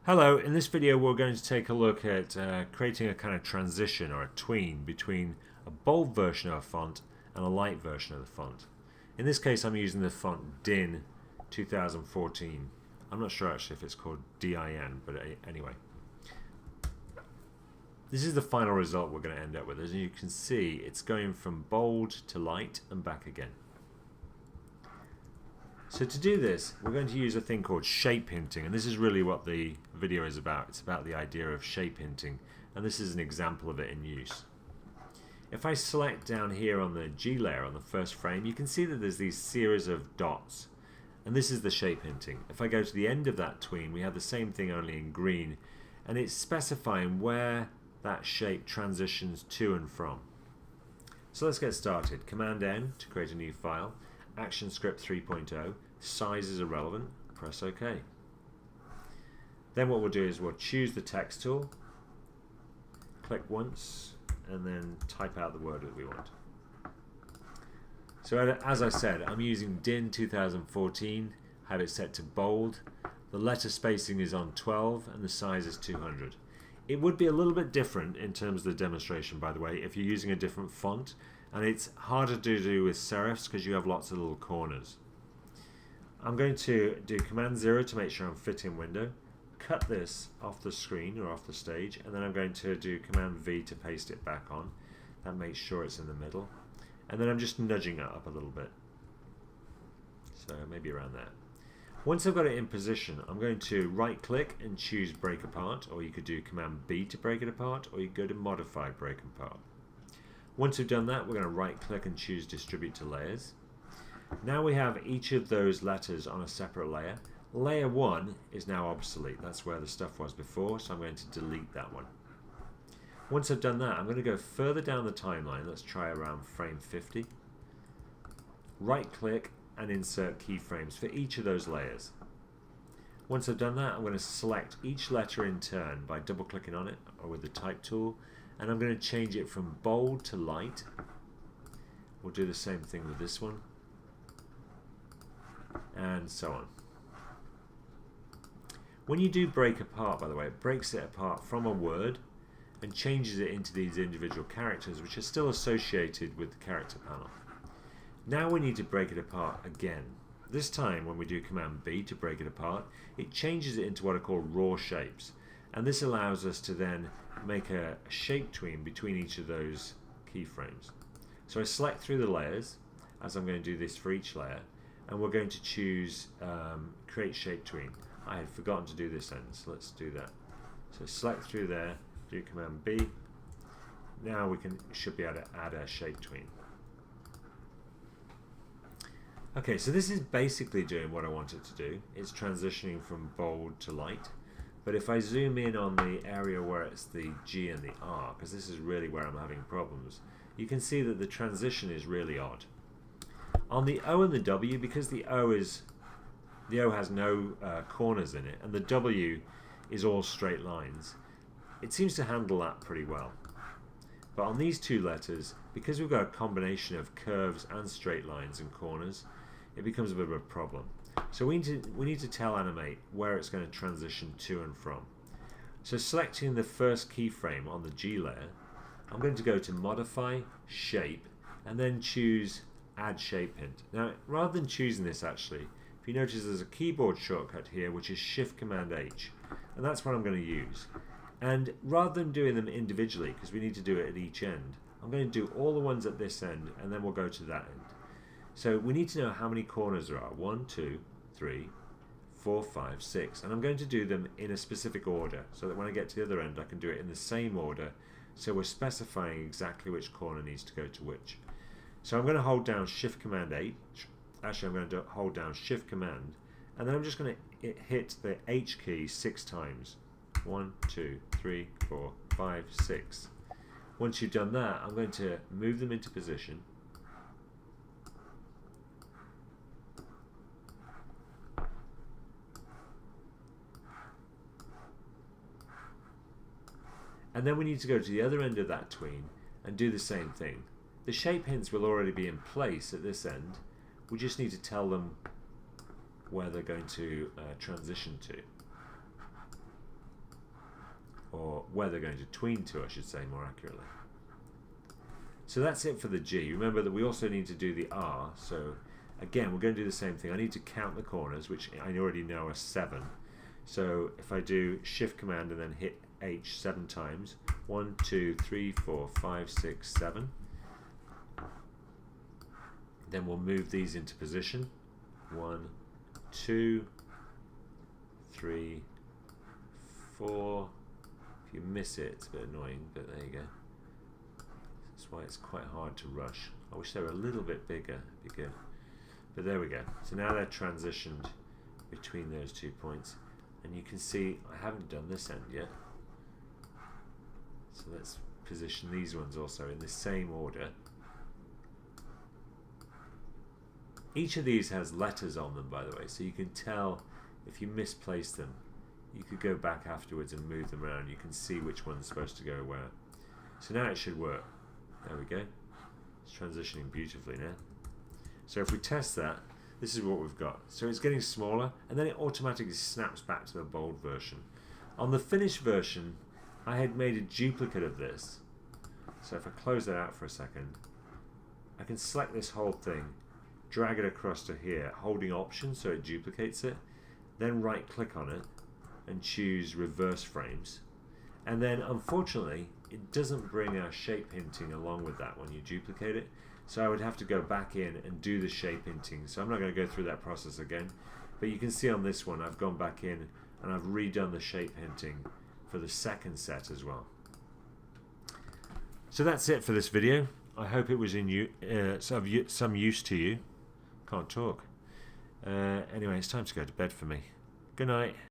Hello, in this video we're going to take a look at creating a kind of transition or a tween between a bold version of a font and a light version of the font. In this case I'm using the font DIN 2014. I'm not sure actually if it's called DIN, but anyway. This is the final result we're going to end up with. As you can see, it's going from bold to light and back again. So to do this, we're going to use a thing called shape hinting, and this is really what the video is about. It's about the idea of shape hinting, and this is an example of it in use. If I select down here on the G layer on the first frame, you can see that there's these series of dots, and this is the shape hinting. If I go to the end of that tween, we have the same thing only in green, and it's specifying where that shape transitions to and from. So let's get started. Command N to create a new file. ActionScript 3.0, size is irrelevant, press OK. Then what we'll do is we'll choose the text tool, click once, and then type out the word that we want. So as I said, I'm using DIN 2014, have it set to bold, the letter spacing is on 12, and the size is 200. It would be a little bit different in terms of the demonstration, by the way, if you're using a different font. And it's harder to do with serifs because you have lots of little corners. I'm going to do Command 0 to make sure I'm fit in window, cut this off the screen or off the stage, and then I'm going to do Command V to paste it back on. That makes sure it's in the middle. And then I'm just nudging it up a little bit. So maybe around there. Once I've got it in position, I'm going to right click and choose break apart, or you could do Command B to break it apart, or you could go to modify break apart. Once we've done that, we're going to right click and choose distribute to layers. Now we have each of those letters on a separate layer. Layer 1 is now obsolete. That's where the stuff was before, so I'm going to delete that one. Once I've done that, I'm going to go further down the timeline. Let's try around frame 50. Right click and insert keyframes for each of those layers. Once I've done that, I'm going to select each letter in turn by double clicking on it or with the type tool. And I'm going to change it from bold to light. We'll do the same thing with this one. And so on. When you do break apart, by the way, it breaks it apart from a word and changes it into these individual characters, which are still associated with the character panel. Now we need to break it apart again. This time, when we do Command B to break it apart, it changes it into what are called raw shapes. And this allows us to then make a shape tween between each of those keyframes. So I select through the layers, as I'm going to do this for each layer, and we're going to choose create shape tween. I had forgotten to do this end, so let's do that. So select through there, do Command B. Now we should be able to add a shape tween. Okay, so this is basically doing what I want it to do. It's transitioning from bold to light. But if I zoom in on the area where it's the G and the R, because this is really where I'm having problems, you can see that the transition is really odd. On the O and the W, because the O has no corners in it, and the W is all straight lines, it seems to handle that pretty well. But on these two letters, because we've got a combination of curves and straight lines and corners, it becomes a bit of a problem. So we need to tell Animate where it's going to transition to and from. So selecting the first keyframe on the G layer, I'm going to go to Modify, Shape, and then choose Add Shape Hint. Now, rather than choosing this actually, if you notice there's a keyboard shortcut here which is Shift-Command-H, and that's what I'm going to use. And rather than doing them individually, because we need to do it at each end, I'm going to do all the ones at this end, and then we'll go to that end. So we need to know how many corners there are. 1, 2, 3, 4, 5, 6. And I'm going to do them in a specific order so that when I get to the other end I can do it in the same order. So we're specifying exactly which corner needs to go to which. So I'm going to hold down Shift-Command-H. Actually, I'm going to hold down Shift-Command. And then I'm just going to hit the H key 6 times. 1, 2, 3, 4, 5, 6. Once you've done that, I'm going to move them into position. And then we need to go to the other end of that tween and do the same thing. The shape hints will already be in place at this end. We just need to tell them where they're going to transition to. where they're going to tween to, I should say more accurately. So that's it for the G. Remember that we also need to do the R. So again, we're going to do the same thing. I need to count the corners, which I already know are 7. So if I do Shift Command and then hit H 7 times, 1, 2, 3, 4, 5, 6, 7. Then we'll move these into position. 1, 2, 3, 4. If you miss it, it's a bit annoying, but there you go. That's why it's quite hard to rush. I wish they were a little bit bigger, it'd be good. But there we go. So now they're transitioned between those 2 points. And you can see I haven't done this end yet. So let's position these ones also in the same order. Each of these has letters on them, by the way, so you can tell if you misplace them. You could go back afterwards and move them around. You can see which one's supposed to go where. So now it should work. There we go. It's transitioning beautifully now. So if we test that, this is what we've got. So it's getting smaller, and then it automatically snaps back to the bold version. On the finished version, I had made a duplicate of this. So if I close that out for a second, I can select this whole thing, drag it across to here, holding Option so it duplicates it, then right click on it and choose reverse frames. And then unfortunately, it doesn't bring our shape hinting along with that when you duplicate it. So I would have to go back in and do the shape hinting. So I'm not going to go through that process again. But you can see on this one, I've gone back in and I've redone the shape hinting for the second set as well. So that's it for this video. I hope it was some use to you. Can't talk. Anyway, it's time to go to bed for me. Good night.